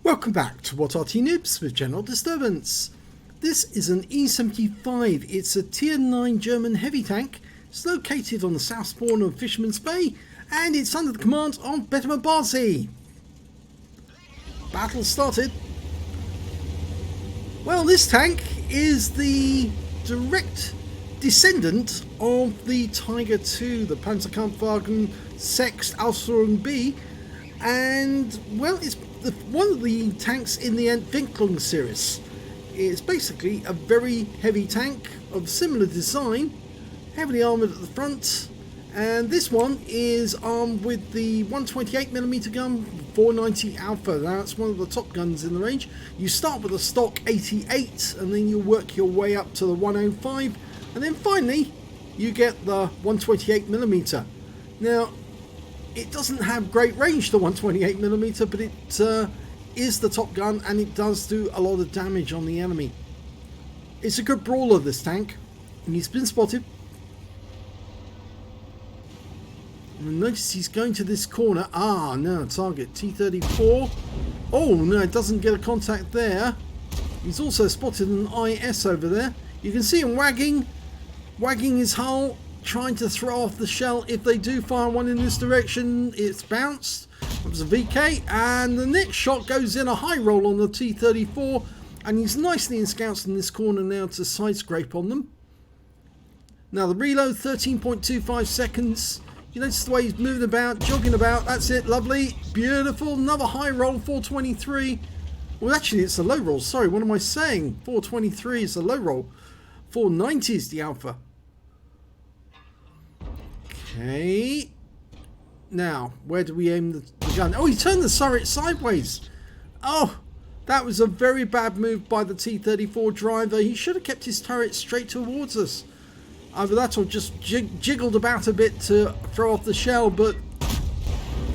Welcome back to What Arty Noobs with General Disturbance. This is an E75. It's a Tier 9 German heavy tank. It's located on the south spawn of Fisherman's Bay and it's under the command of BetimAbazi. Battle started. Well, this tank is the direct descendant of the Tiger II, the Panzerkampfwagen 6 Aslains B, and well, it's one of the tanks in the Entwicklung series. It's basically a very heavy tank of similar design, heavily armoured at the front, and this one is armed with the 128mm gun 490 Alpha. That's one of the top guns in the range. You start with a stock 88 and then you work your way up to the 105, and then finally you get the 128mm. Now, it doesn't have great range, the 128mm, but it is the top gun and it does do a lot of damage on the enemy. It's a good brawler, this tank, and he's been spotted. And notice he's going to this corner. Ah, no, target T-34. Oh, no, it doesn't get a contact there. He's also spotted an IS over there. You can see him wagging his hull, trying to throw off the shell. If they do fire one in this direction, it's bounced. It was a VK, and the next shot goes in a high roll on the T-34, and he's nicely ensconced in this corner now to side scrape on them. Now the reload, 13.25 seconds. You notice the way he's moving about, jogging about. That's it, lovely, beautiful. Another high roll, 423. Well, actually, it's a low roll. Sorry, what am I saying? 423 is a low roll. 490 is the alpha. Okay. Now, where do we aim the gun? Oh, he turned the turret sideways. Oh, that was a very bad move by the T-34 driver. He should have kept his turret straight towards us. Either that or just jiggled about a bit to throw off the shell, but...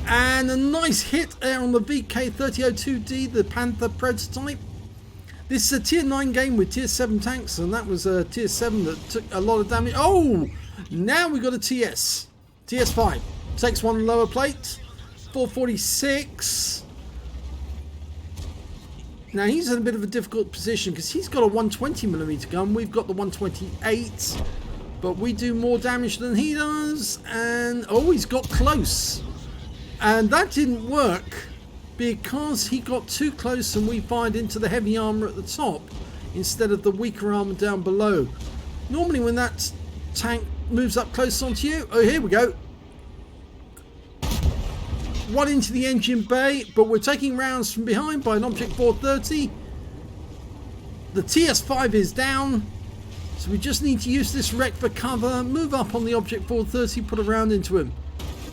And a nice hit there on the VK-3002D, the Panther prototype. This is a Tier 9 game with Tier 7 tanks, and that was a Tier 7 that took a lot of damage. Oh! Now we've got a TS. TS5. Takes one lower plate. 446. Now he's in a bit of a difficult position because he's got a 120mm gun. We've got the 128. But we do more damage than he does. And oh, he's got close. And that didn't work because he got too close and we fired into the heavy armor at the top instead of the weaker armor down below. Normally when that tank moves up close onto you, oh, here we go. One into the engine bay, but we're taking rounds from behind by an Object 430. The TS5 is down, so we just need to use this wreck for cover, move up on the Object 430, put a round into him.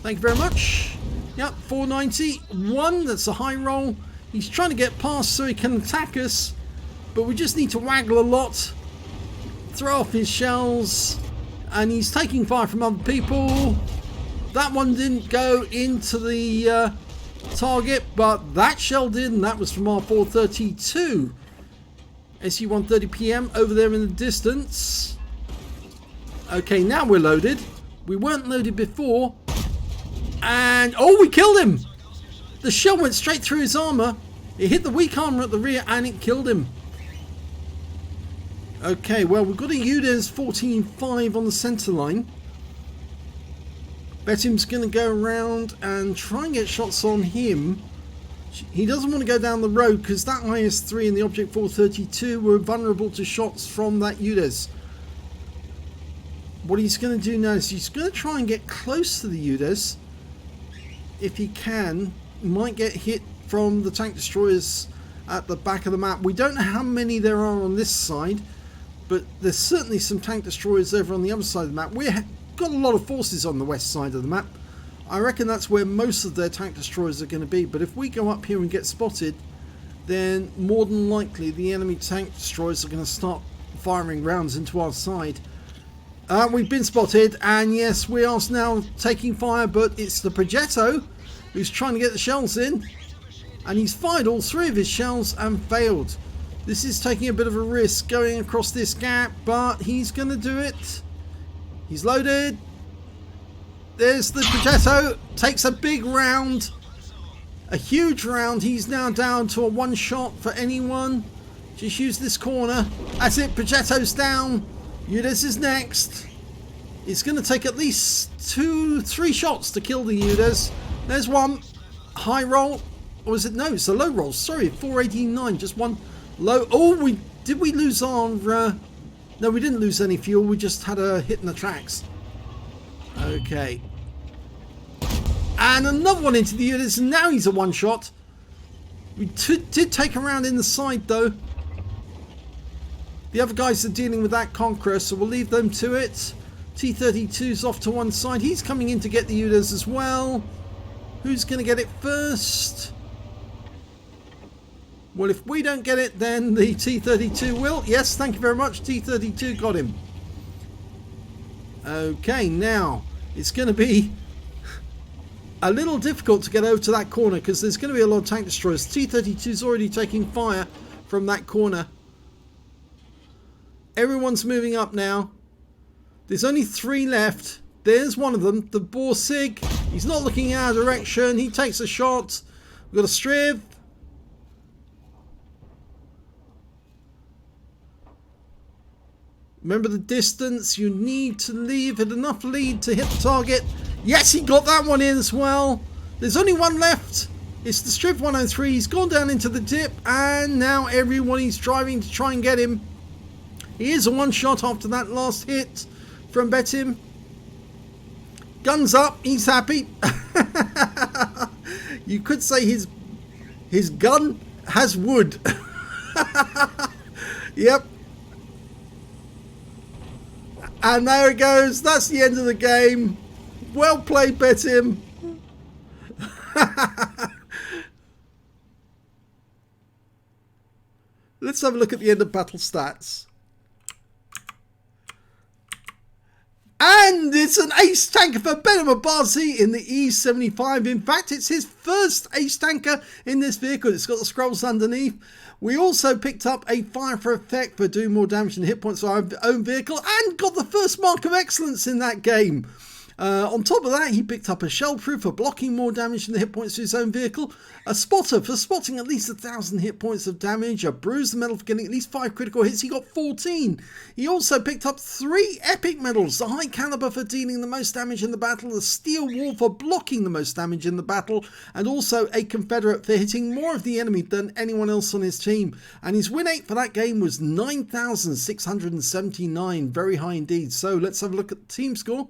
Thank you very much. Yep, 491, that's a high roll. He's trying to get past so he can attack us, but we just need to waggle a lot, throw off his shells, and he's taking fire from other people. That one didn't go into the target, but that shell did, and that was from our 432 SU-130 PM over there in the distance. Okay, now we're loaded. We weren't loaded before, and oh, we killed him. The shell went straight through his armor. It hit the weak armor at the rear and it killed him. Okay, well, we've got a UDES 14.5 on the center line. Betim's going to go around and try and get shots on him. He doesn't want to go down the road because that IS-3 and the Object 432 were vulnerable to shots from that UDES. What he's going to do now is he's going to try and get close to the UDES. If he can, he might get hit from the tank destroyers at the back of the map. We don't know how many there are on this side, but there's certainly some tank destroyers over on the other side of the map. We've got a lot of forces on the west side of the map. I reckon that's where most of their tank destroyers are going to be, but if we go up here and get spotted, then more than likely the enemy tank destroyers are going to start firing rounds into our side. We've been spotted, and yes, we are now taking fire, but it's the Progetto who's trying to get the shells in, and he's fired all three of his shells and failed. This is taking a bit of a risk going across this gap, but he's going to do it. He's loaded. There's the Progetto. Takes a big round. A huge round. He's now down to a one shot for anyone. Just use this corner. That's it. Progetto's down. Udes is next. It's going to take at least 2-3 shots to kill the Udes. There's one. High roll. Or is it? No, it's a low roll. Sorry, 489. Just one low. Oh, did we lose our... no, we didn't lose any fuel. We just had a hit in the tracks. Okay. And another one into the Udes. And now he's a one shot. We did take a round in the side, though. The other guys are dealing with that Conqueror, so we'll leave them to it. T-32's off to one side. He's coming in to get the Udes as well. Who's going to get it first? Well, if we don't get it, then the T-32 will. Yes, thank you very much. T-32 got him. Okay, now it's going to be a little difficult to get over to that corner because there's going to be a lot of tank destroyers. T-32's already taking fire from that corner. Everyone's moving up now. There's only 3 left. There's one of them, the Borsig. He's not looking in our direction. He takes a shot. We've got a Striv. Remember the distance. You need to leave it enough lead to hit the target. Yes, he got that one in as well. There's only one left. It's the Striv 103. He's gone down into the dip. And now everyone is driving to try and get him. He is a one shot after that last hit from Betim. Guns up. He's happy. You could say his gun has wood. Yep. And there it goes. That's the end of the game. Well played, Betim. Let's have a look at the end of battle stats. And it's an ace tanker for BetimAbazi in the E75. In fact, it's his first ace tanker in this vehicle. It's got the scrolls underneath. We also picked up a fire for effect for doing more damage than hit points for our own vehicle and got the first mark of excellence in that game. On top of that, he picked up a shell proof for blocking more damage than the hit points to his own vehicle, a spotter for spotting at least 1,000 hit points of damage, a bruised medal for getting at least 5 critical hits. He got 14. He also picked up 3 epic medals, the high caliber for dealing the most damage in the battle, the steel wall for blocking the most damage in the battle, and also a Confederate for hitting more of the enemy than anyone else on his team. And his win rate for that game was 9,679, very high indeed. So let's have a look at the team score.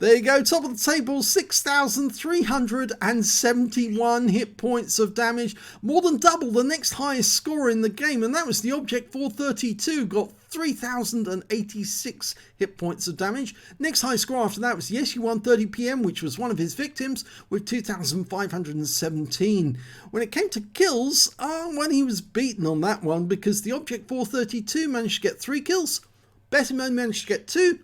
There you go, top of the table, 6,371 hit points of damage, more than double the next highest score in the game, and that was the Object 432, got 3,086 hit points of damage. Next high score after that was the SU-130 PM, which was one of his victims, with 2,517. When it came to kills, well, he was beaten on that one, because the Object 432 managed to get 3 kills, BetimAbazi managed to get 2,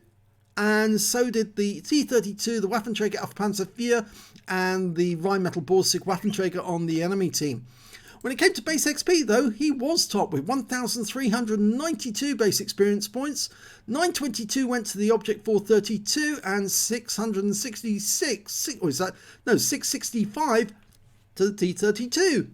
and so did the T-32, the Waffenträger auf Panzer IV, and the Rheinmetall Borsig Waffenträger on the enemy team. When it came to base XP, though, he was top with 1,392 base experience points. 922 went to the Object 432, and 665 to the T-32.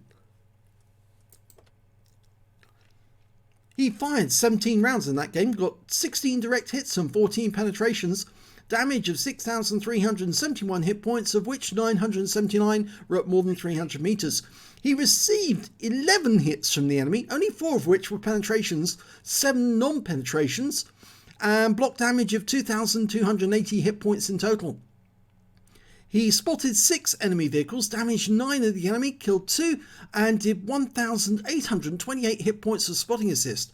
He fired 17 rounds in that game, got 16 direct hits and 14 penetrations, damage of 6,371 hit points, of which 979 were at more than 300 meters. He received 11 hits from the enemy, only 4 of which were penetrations, 7 non-penetrations, and block damage of 2,280 hit points in total. He spotted 6 enemy vehicles, damaged 9 of the enemy, killed 2, and did 1,828 hit points of spotting assist.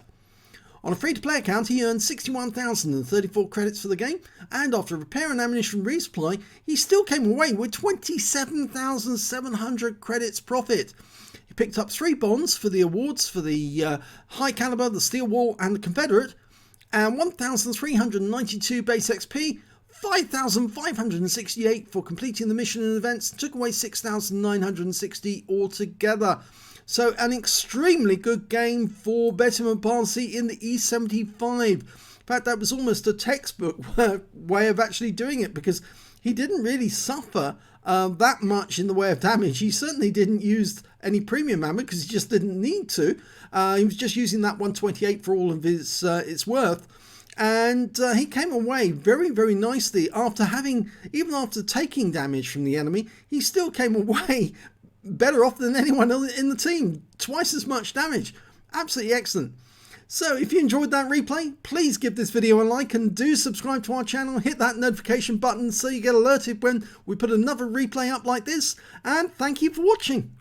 On a free-to-play account, he earned 61,034 credits for the game, and after repair and ammunition resupply, he still came away with 27,700 credits profit. He picked up 3 bonds for the awards for the high caliber, the steel wall, and the Confederate, and 1,392 base XP, 5,568 for completing the mission and events, took away 6,960 altogether. So an extremely good game for BetimAbazi in the E75. fact, that was almost a textbook way of actually doing it, because he didn't really suffer that much in the way of damage. He certainly didn't use any premium ammo because he just didn't need to. He was just using that 128 for all of its worth. And he came away very, very nicely after having, even after taking damage from the enemy, he still came away better off than anyone in the team. Twice as much damage. Absolutely excellent. So if you enjoyed that replay, please give this video a like and do subscribe to our channel. Hit that notification button so you get alerted when we put another replay up like this. And thank you for watching.